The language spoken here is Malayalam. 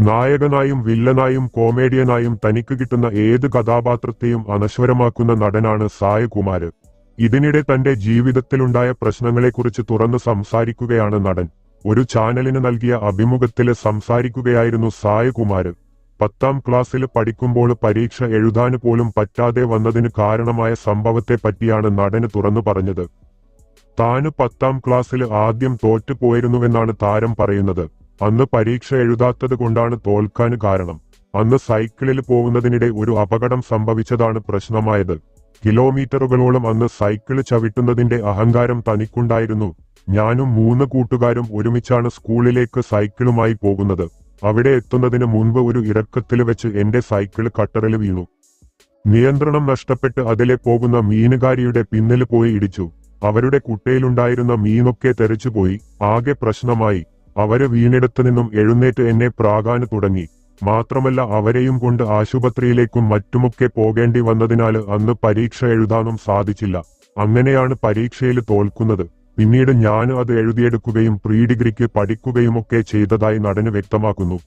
നായകനായും വില്ലനായും കോമേഡിയനായും തനിക്ക് കിട്ടുന്ന ഏത് കഥാപാത്രത്തെയും അനശ്വരമാക്കുന്ന നടനാണ് സായകുമാര്. ഇതിനിടെ തന്റെ ജീവിതത്തിലുണ്ടായ പ്രശ്നങ്ങളെക്കുറിച്ച് തുറന്നു സംസാരിക്കുകയാണ് നടൻ. ഒരു ചാനലിന് നൽകിയ അഭിമുഖത്തില് സംസാരിക്കുകയായിരുന്നു സായകുമാര്. 10ാം ക്ലാസ്സില് പഠിക്കുമ്പോൾ പരീക്ഷ എഴുതാന് പോലും പറ്റാതെ വന്നതിന് കാരണമായ സംഭവത്തെ പറ്റിയാണ് നടന് തുറന്നു പറഞ്ഞത്. താന് 10ാം ക്ലാസ്സില് ആദ്യം തോറ്റുപോയിരുന്നുവെന്നാണ് താരം പറയുന്നത്. അന്ന് പരീക്ഷ എഴുതാത്തത് കൊണ്ടാണ് തോൽക്കാന് കാരണം. അന്ന് സൈക്കിളിൽ പോകുന്നതിനിടെ ഒരു അപകടം സംഭവിച്ചതാണ് പ്രശ്നമായത്. കിലോമീറ്ററുകളോളം അന്ന് സൈക്കിള് ചവിട്ടുന്നതിന്റെ അഹങ്കാരം തനിക്കുണ്ടായിരുന്നു. ഞാനും 3 കൂട്ടുകാരും ഒരുമിച്ചാണ് സ്കൂളിലേക്ക് സൈക്കിളുമായി പോകുന്നത്. അവിടെ എത്തുന്നതിന് മുൻപ് ഒരു ഇറക്കത്തില് വെച്ച് എന്റെ സൈക്കിള് കട്ടറില് വീണു. നിയന്ത്രണം നഷ്ടപ്പെട്ട് അതിലെ പോകുന്ന മീനുകാരിയുടെ പിന്നില് പോയി ഇടിച്ചു. അവരുടെ കുട്ടയിലുണ്ടായിരുന്ന മീനൊക്കെ തെറിച്ചുപോയി. ആകെ പ്രശ്നമായി. അവര് വീണിടത്തു നിന്നും എഴുന്നേറ്റ് എന്നെ പ്രാകാന് തുടങ്ങി. മാത്രമല്ല അവരെയും കൊണ്ട് ആശുപത്രിയിലേക്കും മറ്റുമൊക്കെ പോകേണ്ടി വന്നതിനാല് അന്ന് പരീക്ഷ എഴുതാനും സാധിച്ചില്ല. അങ്ങനെയാണ് പരീക്ഷയില് തോൽക്കുന്നത്. പിന്നീട് ഞാന് അത് എഴുതിയെടുക്കുകയും പ്രീ ഡിഗ്രിക്ക് പഠിക്കുകയുമൊക്കെ ചെയ്തതായി നടന് വ്യക്തമാക്കുന്നു.